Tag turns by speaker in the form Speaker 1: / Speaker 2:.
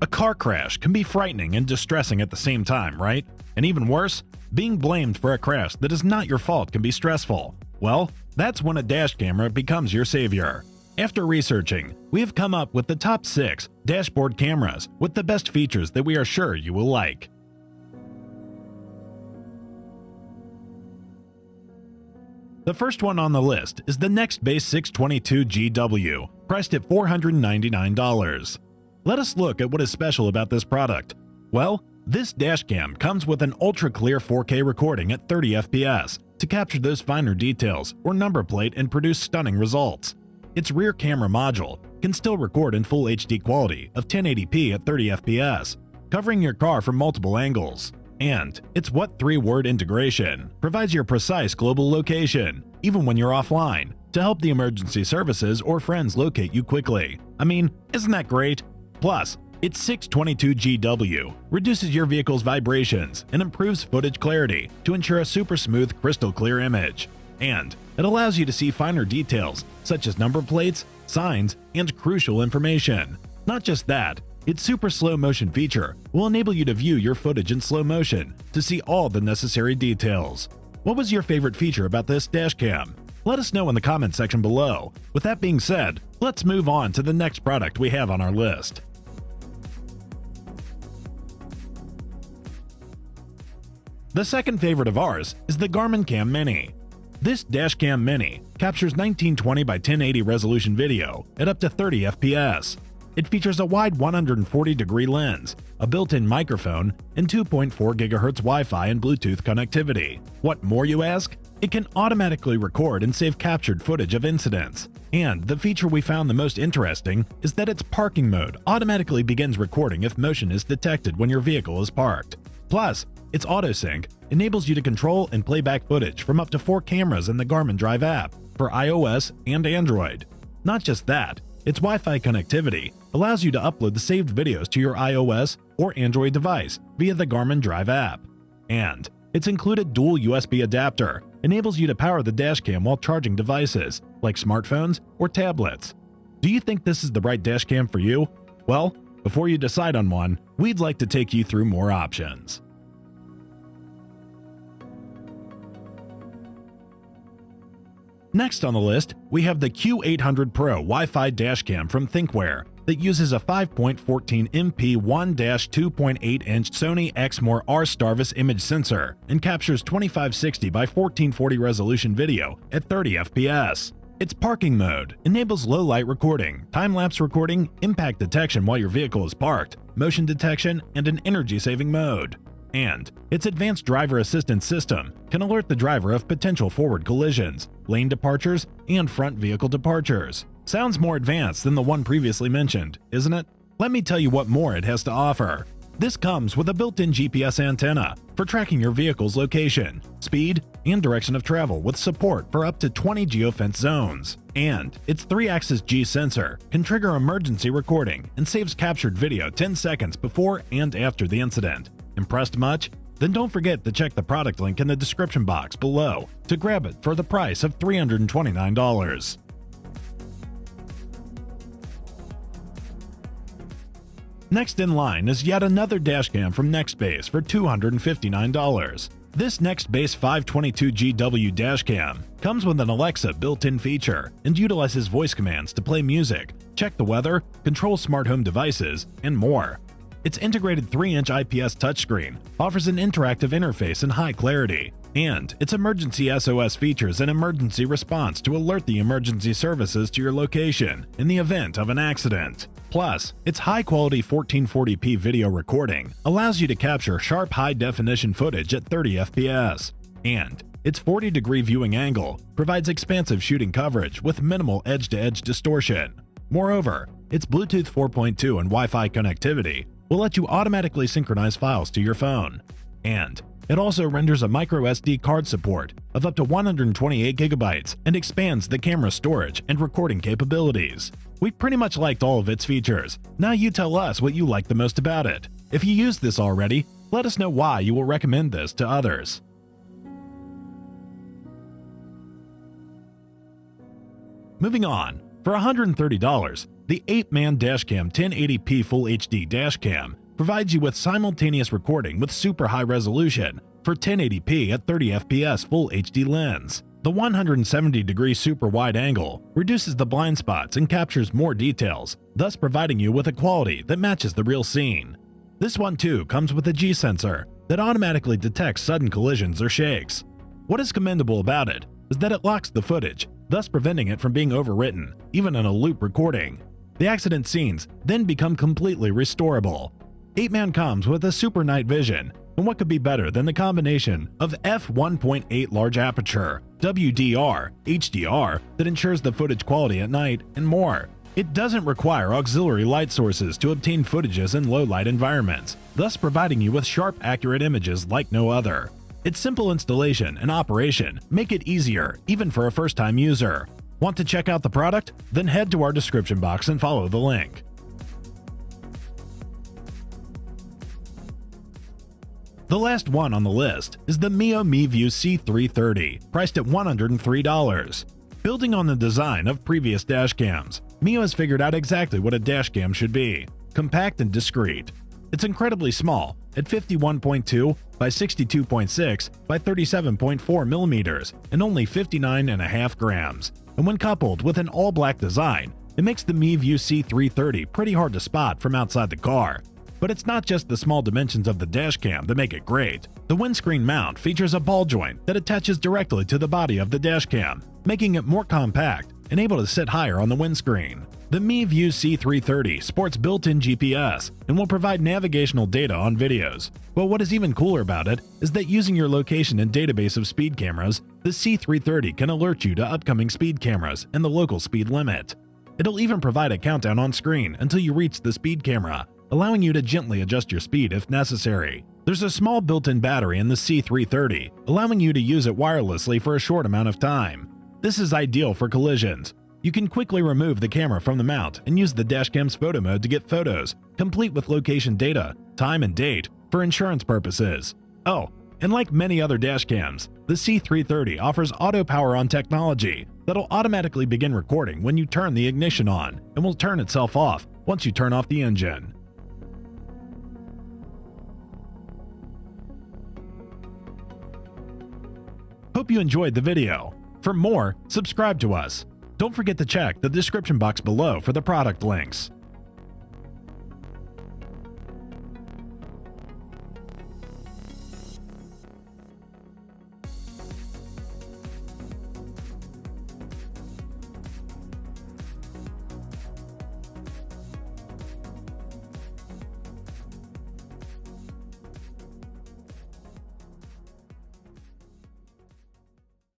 Speaker 1: A car crash can be frightening and distressing at the same time, right? And even worse, being blamed for a crash that is not your fault can be stressful. Well, that's when a dash camera becomes your savior. After researching, we have come up with the top 6 dashboard cameras with the best features that we are sure you will like. The first one on the list is the Nextbase 622GW, priced at $499. Let us look at what is special about this product. Well, this dash cam comes with an ultra-clear 4K recording at 30 FPS to capture those finer details or number plate and produce stunning results. Its rear camera module can still record in full HD quality of 1080p at 30 FPS, covering your car from multiple angles. And its what 3-word integration provides your precise global location, even when you're offline, to help the emergency services or friends locate you quickly. I mean, isn't that great? Plus, its 622GW reduces your vehicle's vibrations and improves footage clarity to ensure a super smooth, crystal clear image. And it allows you to see finer details such as number plates, signs, and crucial information. Not just that, its super slow motion feature will enable you to view your footage in slow motion to see all the necessary details. What was your favorite feature about this dash cam? Let us know in the comment section below. With that being said, let's move on to the next product we have on our list. The second favorite of ours is the Garmin Cam Mini. This dash cam Mini captures 1920 by 1080 resolution video at up to 30 FPS. It features a wide 140-degree lens, a built-in microphone, and 2.4 GHz Wi-Fi and Bluetooth connectivity. What more, you ask? It can automatically record and save captured footage of incidents. And the feature we found the most interesting is that its parking mode automatically begins recording if motion is detected when your vehicle is parked. Plus, its auto-sync enables you to control and play back footage from up to 4 cameras in the Garmin Drive app for iOS and Android. Not just that, its Wi-Fi connectivity allows you to upload the saved videos to your iOS or Android device via the Garmin Drive app. And its included dual USB adapter enables you to power the dashcam while charging devices like smartphones or tablets. Do you think this is the right dashcam for you? Well, before you decide on one, we'd like to take you through more options. Next on the list, we have the Q800 Pro Wi-Fi dashcam from THINKWARE that uses a 5.14 MP 1-2.8-inch Sony Exmor R Starvis image sensor and captures 2560 by 1440 resolution video at 30 FPS. Its parking mode enables low-light recording, time-lapse recording, impact detection while your vehicle is parked, motion detection, and an energy-saving mode. And its advanced driver assistance system can alert the driver of potential forward collisions, lane departures, and front vehicle departures. Sounds more advanced than the one previously mentioned, isn't it? Let me tell you what more it has to offer. This comes with a built-in GPS antenna for tracking your vehicle's location, speed, and direction of travel with support for up to 20 geofence zones. And its 3-axis G sensor can trigger emergency recording and saves captured video 10 seconds before and after the incident. Impressed much? Then don't forget to check the product link in the description box below to grab it for the price of $329. Next in line is yet another dashcam from Nextbase for $259. This Nextbase 522GW dashcam comes with an Alexa built-in feature and utilizes voice commands to play music, check the weather, control smart home devices, and more. Its integrated 3-inch IPS touchscreen offers an interactive interface and high clarity, and its emergency SOS features an emergency response to alert the emergency services to your location in the event of an accident. Plus, its high-quality 1440p video recording allows you to capture sharp high-definition footage at 30 FPS, and its 40-degree viewing angle provides expansive shooting coverage with minimal edge-to-edge distortion. Moreover, its Bluetooth 4.2 and Wi-Fi connectivity will let you automatically synchronize files to your phone. And it also renders a microSD card support of up to 128 GB and expands the camera storage and recording capabilities. We pretty much liked all of its features. Now you tell us what you like the most about it. If you use this already, let us know why you will recommend this to others. Moving on, for $130, The APEMAN Dash Cam 1080p Full HD Dash Cam provides you with simultaneous recording with super high resolution for 1080p at 30 fps Full HD lens. The 170-degree super wide angle reduces the blind spots and captures more details, thus providing you with a quality that matches the real scene. This one too comes with a G sensor that automatically detects sudden collisions or shakes. What is commendable about it is that it locks the footage, thus preventing it from being overwritten, even in a loop recording. The accident scenes then become completely restorable. APEMAN comes with a super night vision, and what could be better than the combination of f1.8 large aperture, WDR, HDR that ensures the footage quality at night, and more. It doesn't require auxiliary light sources to obtain footages in low light environments, thus providing you with sharp, accurate images like no other. Its simple installation and operation make it easier, even for a first-time user. Want to check out the product? Then head to our description box and follow the link. The last one on the list is the MIVUE C330, priced at $103. Building on the design of previous dash cams, MIVUE has figured out exactly what a dash cam should be: compact and discreet. It's incredibly small, at 51.2 by 62.6 by 37.4 millimeters and only 59.5 grams. And when coupled with an all-black design, it makes the MIVUE C330 pretty hard to spot from outside the car. But it's not just the small dimensions of the dash cam that make it great. The windscreen mount features a ball joint that attaches directly to the body of the dash cam, making it more compact and able to sit higher on the windscreen. The MIVUE C330 sports built-in GPS and will provide navigational data on videos. But what is even cooler about it is that using your location and database of speed cameras, the C330 can alert you to upcoming speed cameras and the local speed limit. It'll even provide a countdown on screen until you reach the speed camera, allowing you to gently adjust your speed if necessary. There's a small built-in battery in the C330, allowing you to use it wirelessly for a short amount of time. This is ideal for collisions. You can quickly remove the camera from the mount and use the dashcam's photo mode to get photos, complete with location data, time and date, for insurance purposes. Oh, and like many other dashcams, the C330 offers auto power-on technology that'll automatically begin recording when you turn the ignition on and will turn itself off once you turn off the engine. Hope you enjoyed the video. For more, subscribe to us. Don't forget to check the description box below for the product links.